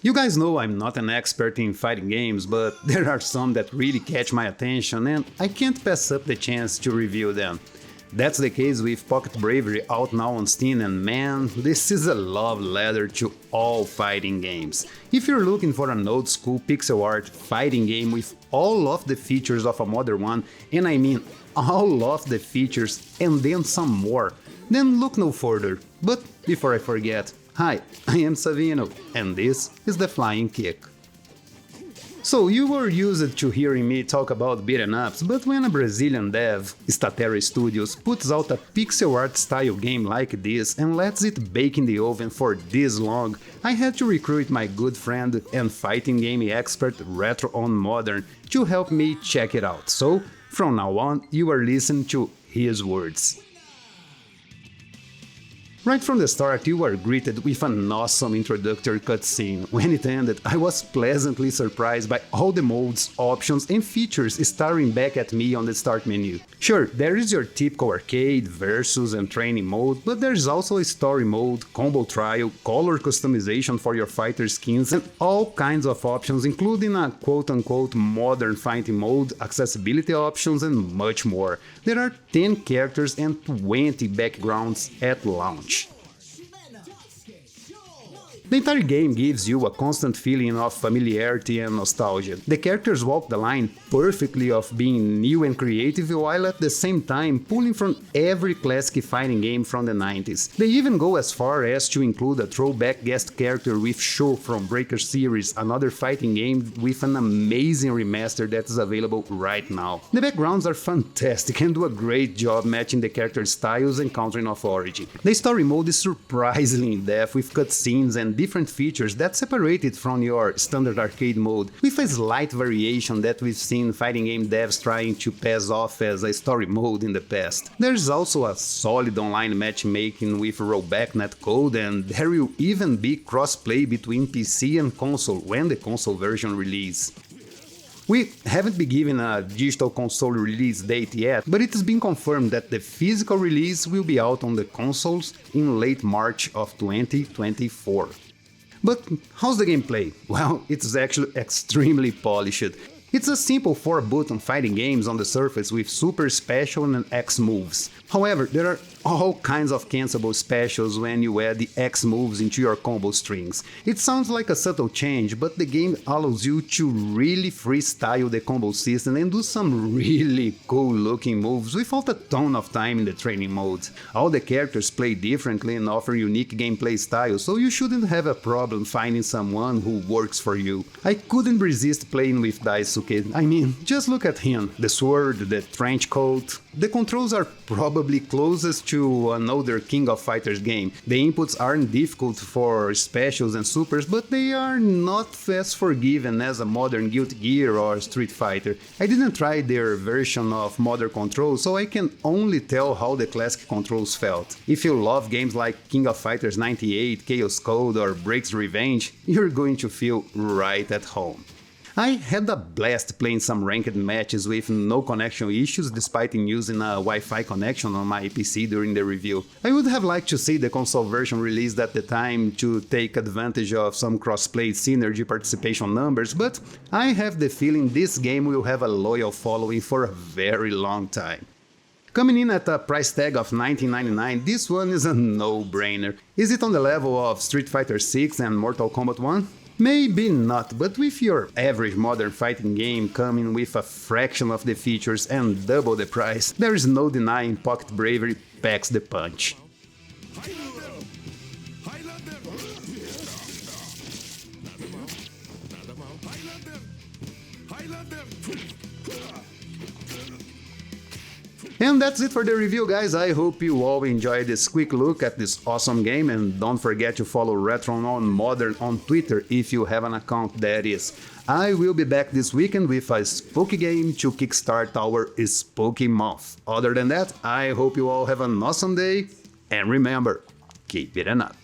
You guys know I'm not an expert in fighting games, but there are some that really catch my attention and I can't pass up the chance to review them. That's the case with Pocket Bravery out now on Steam, and man, this is a love letter to all fighting games. If you're looking for an old school pixel art fighting game with all of the features of a modern one, and I mean all of the features and then some more, then look no further. But before I forget, hi, I am Savino, and this is The Flying Kick. So you were used to hearing me talk about beat'em ups, but when a Brazilian dev, Statera Studios, puts out a pixel art style game like this and lets it bake in the oven for this long, I had to recruit my good friend and fighting game expert Retro on Modern to help me check it out. So, from now on, you are listening to his words. Right from the start, you were greeted with an awesome introductory cutscene. When it ended, I was pleasantly surprised by all the modes, options and features staring back at me on the start menu. Sure, there is your typical arcade, versus and training mode, but there's also a story mode, combo trial, color customization for your fighter skins, and all kinds of options, including a quote-unquote modern fighting mode, accessibility options, and much more. There are 10 characters and 20 backgrounds at launch. The entire game gives you a constant feeling of familiarity and nostalgia. The characters walk the line perfectly of being new and creative while at the same time pulling from every classic fighting game from the 90s. They even go as far as to include a throwback guest character with Sho from Breaker series, another fighting game with an amazing remaster that is available right now. The backgrounds are fantastic and do a great job matching the character styles and country of origin. The story mode is surprisingly in-depth with cutscenes and different features that separate it from your standard arcade mode, with a slight variation that we've seen fighting game devs trying to pass off as a story mode in the past. There's also a solid online matchmaking with rollback netcode, and there will even be cross-play between PC and console when the console version releases. We haven't been given a digital console release date yet, but it has been confirmed that the physical release will be out on the consoles in late March of 2024. But how's the gameplay? Well, it's actually extremely polished. It's a simple 4-button fighting games on the surface with super special and X moves. However, there are all kinds of cancelable specials when you add the X moves into your combo strings. It sounds like a subtle change, but the game allows you to really freestyle the combo system and do some really cool looking moves without a ton of time in the training mode. All the characters play differently and offer unique gameplay styles, so you shouldn't have a problem finding someone who works for you. I couldn't resist playing with Daisuke. I mean, just look at him, the sword, the trench coat. The controls are probably closest to an older King of Fighters game. The inputs aren't difficult for specials and supers, but they are not as forgiving as a modern Guilty Gear or Street Fighter. I didn't try their version of modern controls, so I can only tell how the classic controls felt. If you love games like King of Fighters 98, Chaos Code or Break's Revenge, you're going to feel right at home. I had a blast playing some ranked matches with no connection issues despite using a Wi-Fi connection on my PC during the review. I would have liked to see the console version released at the time to take advantage of some crossplay synergy participation numbers, but I have the feeling this game will have a loyal following for a very long time. Coming in at a price tag of $19.99, this one is a no-brainer. Is it on the level of Street Fighter 6 and Mortal Kombat 1? Maybe not, but with your average modern fighting game coming with a fraction of the features and double the price, there is no denying Pocket Bravery packs the punch. And that's it for the review, guys. I hope you all enjoyed this quick look at this awesome game, and don't forget to follow Retro on Modern on Twitter if you have an account, that is. I will be back this weekend with a spooky game to kickstart our spooky month. Other than that, I hope you all have an awesome day, and remember, keep it up.